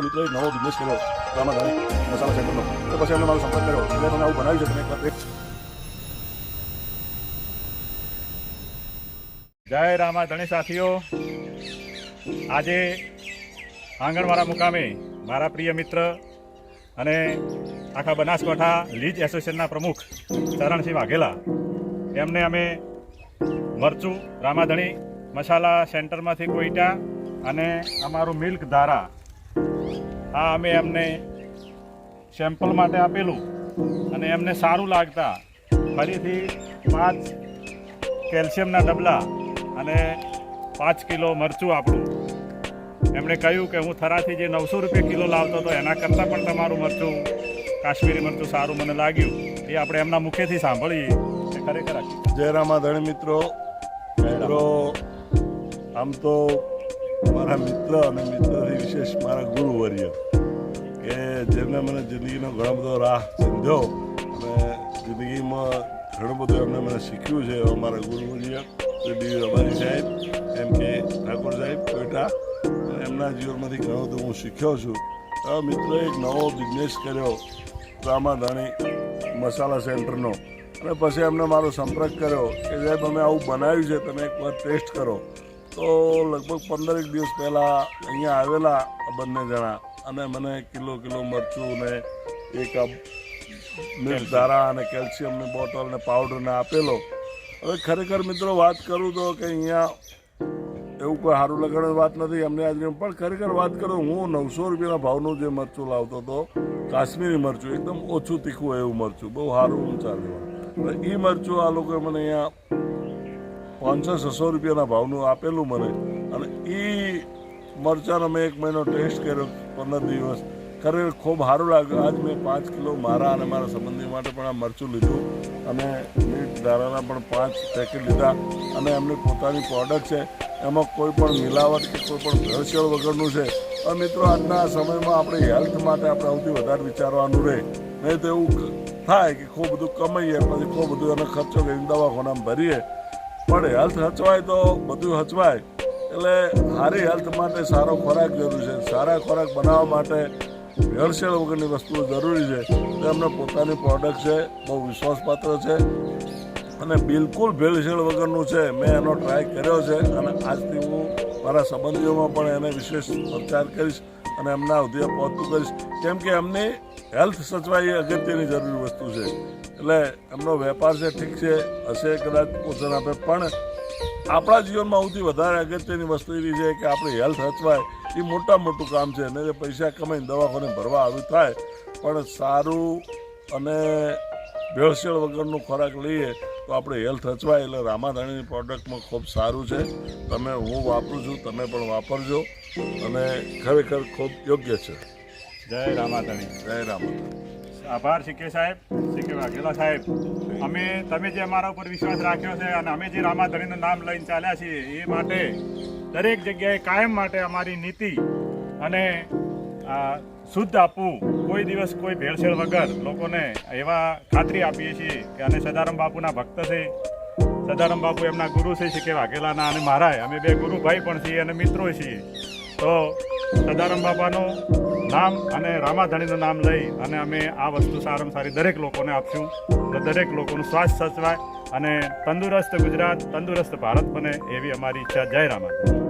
મિત્રો એક નવો બિઝનેસ કર્યો રામાધાણી મસાલા સેન્ટરનો. તો પછી એમને મારો સંપર્ક કર્યો એટલે તમે આવું બનાવ્યું છે તમે એક વાર. જય રામાધણી સાથીઓ, આજે આંગણવાડા મુકામે મારા પ્રિય મિત્ર અને આખા બનાસકાંઠા લીજ એસોસિએશનના પ્રમુખ ચરણસિંહ વાઘેલા એમને અમે મરચું રામાધણી મસાલા સેન્ટરમાંથી કોઈટા અને અમારું મિલ્ક ધારા આ અમે એમને સેમ્પલ માટે આપેલું અને એમને સારું લાગતા ફરીથી 5 કેલ્શિયમના ડબલા અને 5 કિલો મરચું આપણું એમણે કહ્યું કે હું થરાથી જે 900 રૂપિયા કિલો લાવતો હતો એના કરતાં પણ તમારું મરચું કાશ્મીરી મરચું સારું મને લાગ્યું. એ આપણે એમના મુખેથી સાંભળીએ કે ખરેખર. જય રામાધણી મિત્રો. આમ તો મારા મિત્ર અને મિત્રથી વિશેષ મારા ગુરુવર્ય કે જેમને મને જિંદગીનો ઘણો બધો રાહ ચીંધ્યો અને જિંદગીમાં ઘણું બધું એમને મને શીખ્યું છે. એવા મારા ગુરુવર્ય ડી રબારી સાહેબ, એમ કે ઠાકોર સાહેબ કોઈટા, એમના જીવનમાંથી ઘણું બધું હું શીખ્યો છું. આ મિત્રોએ એક નવો બિઝનેસ કર્યો રામાધાણી મસાલા સેન્ટરનો અને પછી એમને મારો સંપર્ક કર્યો કે સાહેબ અમે આવું બનાવ્યું છે, તમે એકવાર ટેસ્ટ કરો. તો લગભગ 15 દિવસ પહેલાં અહીંયા આવેલા બંને જણા અને મને કિલો મરચું ને એક મિલ્ક ધારા અને કેલ્શિયમની બોટલ ને પાવડરને આપેલો. હવે ખરેખર મિત્રો વાત કરું તો કે અહીંયા એવું કોઈ સારું લગાડવાની વાત નથી એમને આજે, પણ ખરેખર વાત કરું હું 900 રૂપિયાના ભાવનું જે મરચું લાવતો હતો કાશ્મીરી મરચું, એકદમ ઓછું તીખું એવું મરચું, બહુ સારું ઊંચા લેવાનું. એ મરચું આ લોકોએ મને અહીંયા 500-600 રૂપિયાના ભાવનું આપેલું મને અને એ મરચાંનો મેં 1 મહિનો ટેસ્ટ કર્યો 15 દિવસ. ખરેખર ખૂબ સારું લાગ્યું. આજ મેં 5 કિલો મારા અને મારા સંબંધી માટે પણ આ મરચું લીધું અને મિલ્ક ધારાના પણ 5 પેકેટ લીધા અને એમની પોતાની પ્રોડક્ટ છે, એમાં કોઈ પણ મિલાવટ કે કોઈ પણ ભેળસેળ વગરનું છે. અને મિત્રો આજના સમયમાં આપણે હેલ્થ માટે આપણે સૌથી વધારે વિચારવાનું રહે, નહીં તો એવું થાય કે ખૂબ બધું કમાઈએ પછી ખૂબ બધું એનો ખર્ચો કરીને દવાખાનામાં ભરીએ. પણ હેલ્થ હચવાય તો બધું હચવાય. એટલે સારી હેલ્થ માટે સારો ખોરાક જરૂરી છે. સારા ખોરાક બનાવવા માટે ભેળસેળ વગરની વસ્તુઓ જરૂરી છે. તો એમને પોતાની પ્રોડક્ટ છે, બહુ વિશ્વાસપાત્ર છે અને બિલકુલ ભેળસેળ વગરનું છે. મેં એનો ટ્રાય કર્યો છે અને આજથી હું મારા સંબંધીઓમાં પણ એને વિશેષ પ્રચાર કરીશ અને એમના સુધી પહોંચતું કરીશ, કેમ કે એમની હેલ્થ સચવાય એ અગત્યની જરૂરી વસ્તુ છે. એટલે એમનો વેપાર છે, ઠીક છે, હશે કદાચ પોષણ આપે, પણ આપણા જીવનમાં સૌથી વધારે અગત્યની વસ્તુ એવી છે કે આપણી હેલ્થ હચવાય. એ મોટું કામ છે. ને જે પૈસા કમાઈને દવાખાને ભરવા આવ્યું થાય, પણ સારું અને ભેળસેળ વગરનું ખોરાક લઈએ તો આપણે હેલ્થ હચવાય. એટલે રામાધાણીની પ્રોડક્ટમાં ખૂબ સારું છે. હું વાપરું છું, તમે પણ વાપરજો અને ખરેખર ખૂબ યોગ્ય છે. જય રામાધણી. જય રામાધણી. આભાર સીકે સાહેબ, સીકે વાઘેલા સાહેબ. તમે જે અમારા ઉપર વિશ્વાસ રાખ્યો છે અને અમે જે રામાધણીનું નામ લઈને ચાલ્યા છીએ એ માટે દરેક જગ્યાએ કાયમ માટે અમારી નીતિ અને શુદ્ધ આપવું, કોઈ દિવસ કોઈ ભેળસેળ વગર લોકોને એવા ખાતરી આપીએ છીએ કે અને સદારામ બાપુના ભક્ત છે. સદારામ બાપુ એમના ગુરુ છે સીકે વાઘેલાના અને મારા, અમે 2 ગુરુભાઈ પણ છીએ અને મિત્રો છીએ. તો સદારામ બાપાનું નામ અને રામાધણીનું નામ લઈ અને અમે આ વસ્તુ સારામાં સારી દરેક લોકોને આપશું તો દરેક લોકોનું સ્વાસ્થ્ય સચવાય અને તંદુરસ્ત ગુજરાત, તંદુરસ્ત ભારત બને એવી અમારી ઈચ્છા. જય રામાધણી.